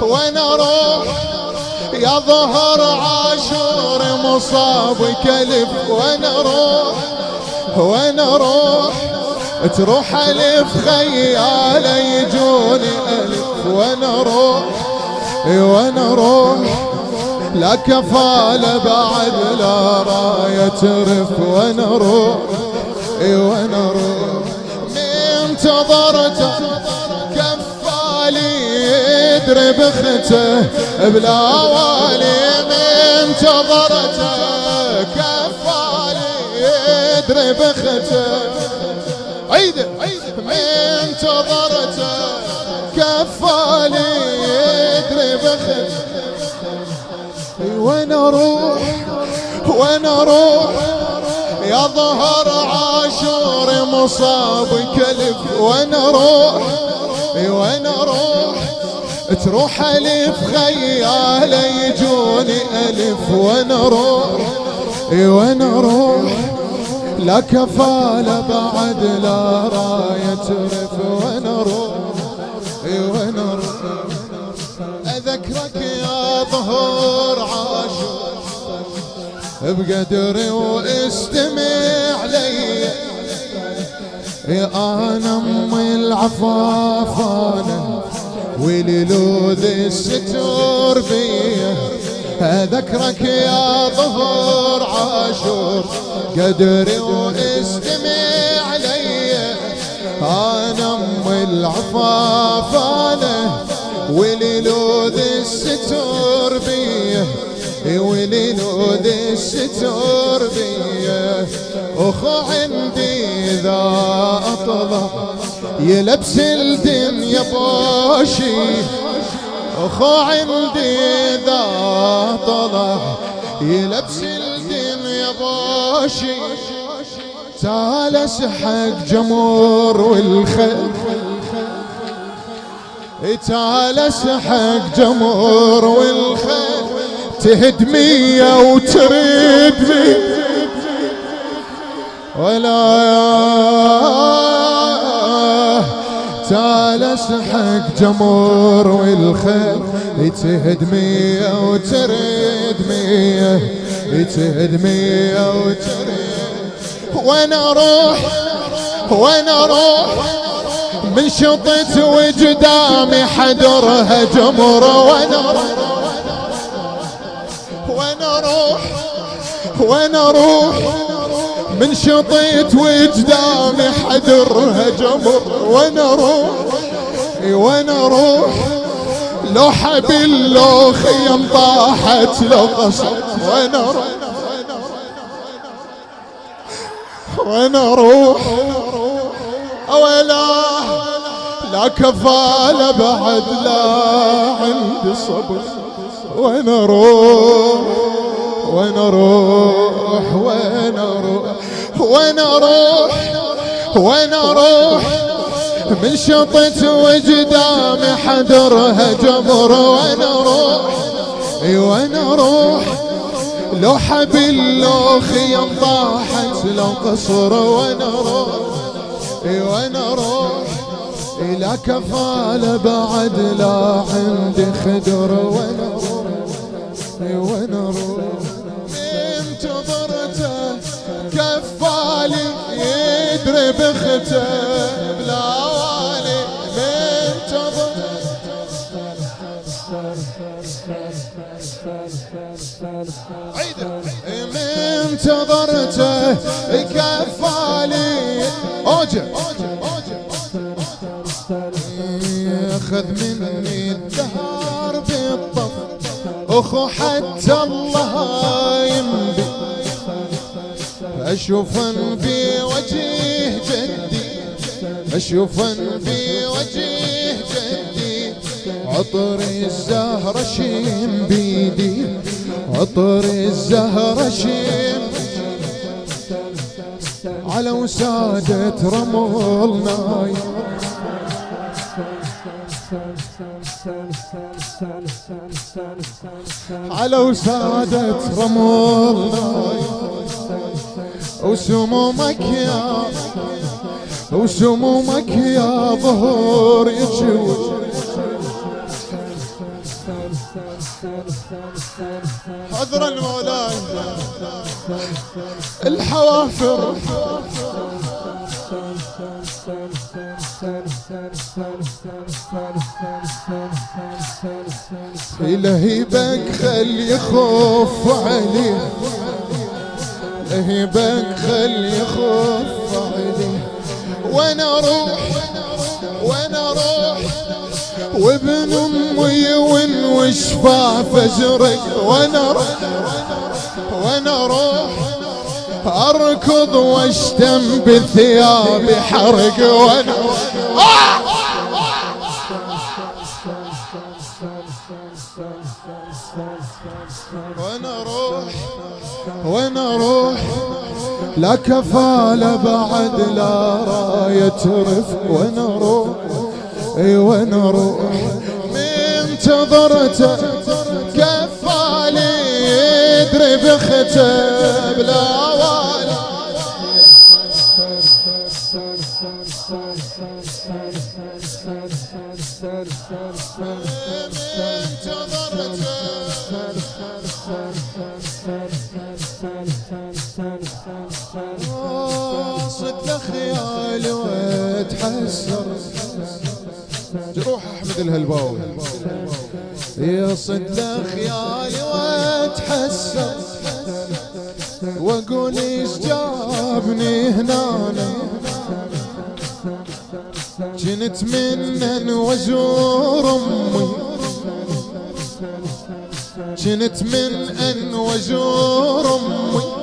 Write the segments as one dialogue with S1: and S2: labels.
S1: وين اروح يا ظهر عاشور مصاب كلف، وين اروح وين اروح تروح الف خياله يجوني الف، وين اروح وين اروح لا كفاله بعد لا رايه ترف، وين اروح وين اروح من انتظرته كفالي يدري بخته بلا والي، من انتظرته كفالي يدري بخته عيده من انتظرته كفالي يدري بخته، وين اروح وين اروح يا ظهر عاشور مصاب كلف، وين اروح وين اروح تروح الف خياله يجوني الف، وين اروح وين اروح لا كفاله بعد لا رايه ترف، وين اروح وين اروح اذكرك يا ظهور عاشور بقدري واستمع لي، يا انا امي العفاف انا وللوذ الستور بيه، اذكرك يا ظهور عاشور قدري واستمع لي، انا امي العفاف انا وللوذ الستور بيه، وللوذ الستور بيه، اخو عندي ذا اطلع يلبس الدنيا بوشي، اخو عندي ذا طلع يلبس الدنيا بوشي، تالس حق جمهور والخيل تالس حق جمهور والخيل تهدمية وتريدني ولا تالس حق جمهور والخيل تهدمية وتريدمية تهدمية وتريد، وين اروح وين اروح من شطت وقدامي حدرها جمر، وين اروح وين اروح وين اروح من شطيت وقدامي حدرها جمر، وين اروح وين اروح لو حبل لو خيم طاحت لو قصر، وين اروح وين اروح ولا لا كفالة بعد لا عندي صبر، وين اروح وين اروح وين اروح وين اروح وين اروح من شطت وقدامي حدرها جمر، وين اروح وين اروح لو حبل لو خيم طاحت لو قصر، وين اروح وين اروح لا كفالة بعد لا عندي خدر، وين اروح وين اروح انتظرته كفالي يدري بخته بلا والي، انتظرته كفالي اوجه خذ مني الدهر بالطف اخو حتى الله ينبي، اشوفا في وجه جدي اشوفا في وجه جدي، عطر الزهرة شيم بيدي عطر الزهرة شيم على وسادة رمل نايم، على وسادة رمل نايم، وسمومك يا وسمومك يا ظهور يجوي، حضرا مولاي الحوافر لهيبك خلي يخف عليه، لهيبك خلي يخف عليه. وانا اروح وانا اروح وابن امي ونوشفى فجرك، وانا اروح وانا اروح اركض واشتم بثيابي حرق، وانا وانا اروح وانا اروح لا كفالة بعد لا راية ترف، وانا اروح اي وانا اروح من تضرته كفالي يدري بخته بلا والي. صد خيالي واتحسر جروح احمد الهلباوي، يا صد خيالي واتحسر واقول ايش جابني هنا، جنت من وزور امي، جنت من ان وزور امي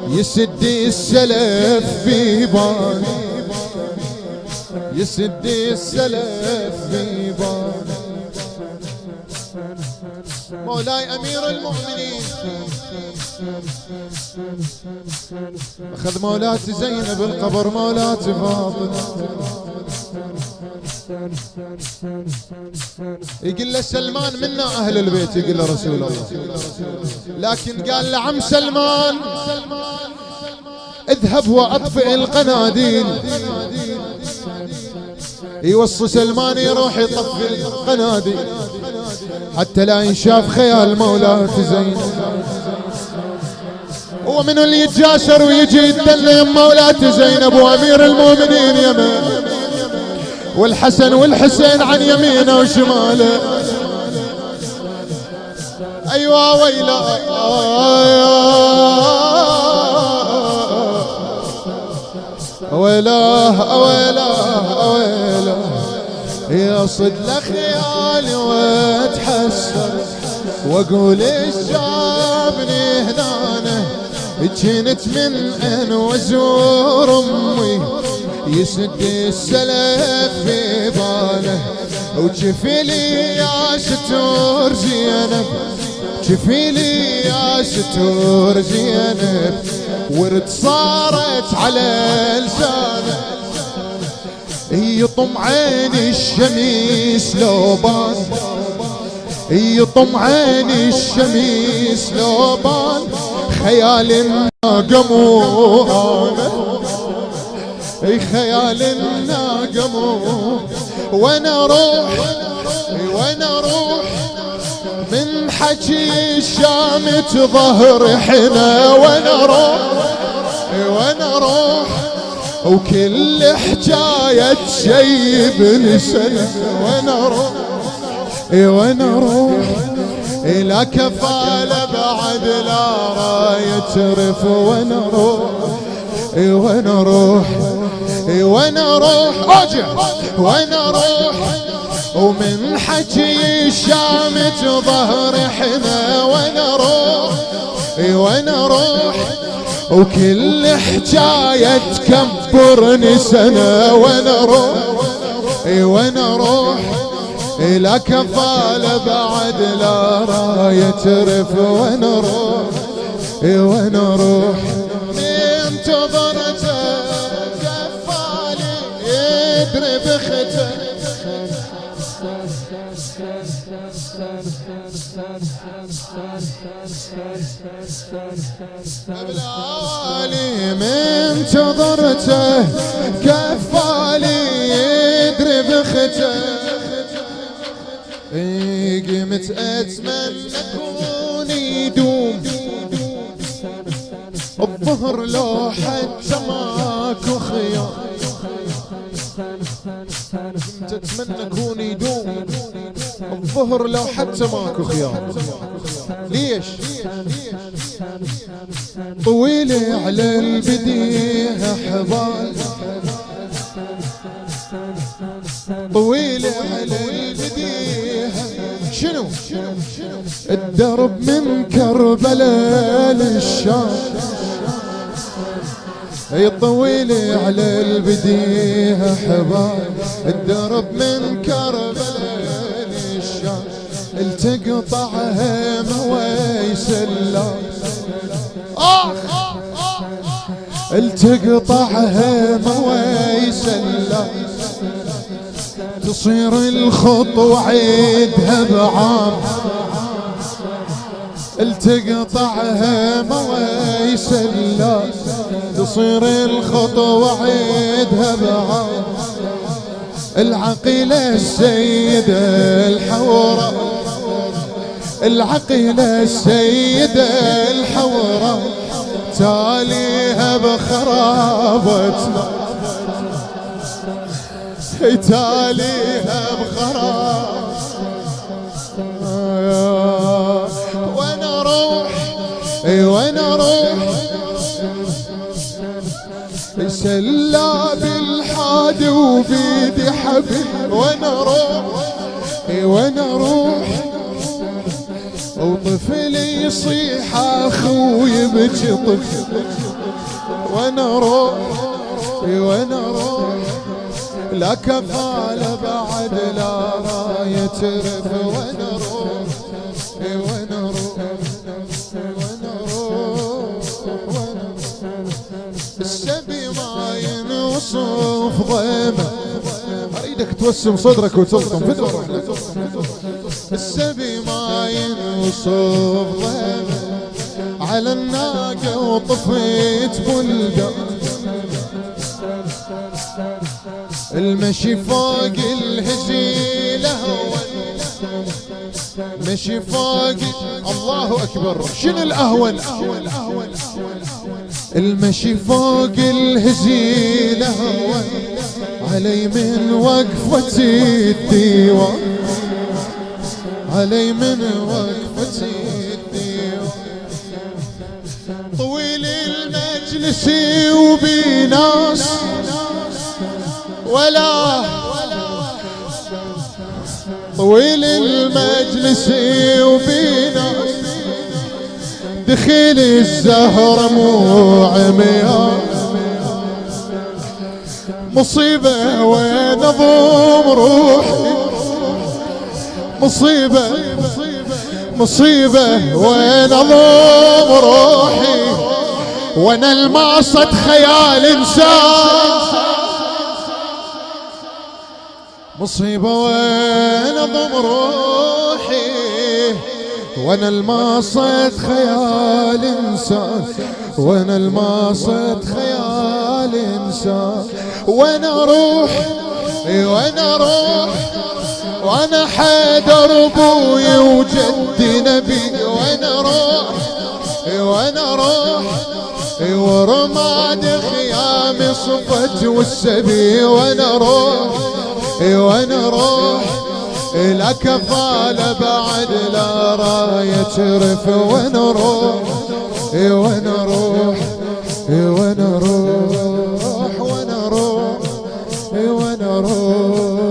S1: يسد السلف بيباني، يسد السلف بيباني. مولاي امير المؤمنين اخذ مولاتي زينب القبر مولاتي فاطمه، يقول له سلمان منا اهل البيت، يقول له رسول الله، لكن قال له عم سلمان اذهب واطفئ القناديل. يوصي سلمان يروح يطفي القناديل حتى لا ينشاف خيال مولاتي زينب. هو من اللي يتجاسر ويجي يدلل مولاتي زينب وامير المؤمنين يمين، والحسن والحسين عن يمينه وشماله. ايوه ويلا ويلا ويلا ويلا يا صد لخيالي واتحسر واقول ايش جابني هنا، جنت من ان وزور امي يسد السلف في باله، وجفلي يا ستور زينب، جفلي يا ستور زينب، ورد صارت على لسانه يطم عين الشميس لو بان، يطم عين الشميس لو بان، خيال الناقمو خيال الناقمو. وانا اروح وانا اروح من حكي الشامت ظهر حنا، وانا اروح وانا اروح وكل حكاية شيب لسنة، وانا اروح وانا اروح لا كفالة بعد لا راية ترف، وانا اروح وانا اروح وانا اروح ارجع وانا اروح ومن حكي الشامت ظهر حنا، وانا اروح وانا اروح وكل حكاية تكبرني سنة، وانا اروح وانا اروح لا كفالة بعد لا راية ترف، وانا اروح وانا اروح انتظرته كفالي يدري بخته. بالعوالي من انتظرته كفالي يدري بخته، قمت اتمنى كون يدوم الظهر لو حتى ماكو خيار، كنت اتمنى كون يدوم الظهر لو حتى ماكو خيار. ليش؟ طويلة على البديهة حبال، طويلة على البديهة شنو؟ الدرب من كربلاء للشام، اي طويلة على البديهة حبال، الدرب من كربلاء للشام، التقطعها مويس الله، التقطعها مويس الله، تصير الخطوة عيدها بعام، التقطعها مويس الله، تصير الخطوة عيدها بعام. العقيلة السيدة الحورة، العقيلة السيدة الحورة، تاليها بخرابتنا، تاليها بخراب. وانا اروح وانا اروح سلاب الحاد وبيدي حبل، وانا اروح وانا اروح وطفلي يصيح اخوي يبكي طفل، وانا اروح وانا اروح لا كفالة بعد لا راية ترف، وانا اروح وانا اروح وانا اروح السبي ما ينوصف ضيمه، اريدك توسم صدرك وتلطم فدوة، السبي ما ينوصف ضيمه، على الناقة وطفيت بلدان، المشي فوق الهزيلة مشي فوق الله أكبر. شنو الأهون؟ المشي فوق الهزيلة هون، علي من وقفة الديوان، علي من وقفة الديوان، طويل المجلس وبناس ولا طويل المجلس وبينا، دخيل الزهر مو عميان، مصيبة وين اضم روحي، مصيبة مصيبة وين اضم روحي، وانا المقصد خيال انسان، مصيبة وين اضم روحي، وانا المقصد خيال انسان، وانا المقصد خيال انسان، وانا اروح وانا اروح وانا حيدر ابوي وجدي نبي، وانا اروح وانا اروح ورماد خيامي صفت والسبي، وانا اروح وانا اروح لا كفالة بعد لا راية ترف، وانا اروح وانا اروح وانا اروح وانا اروح وانا اروح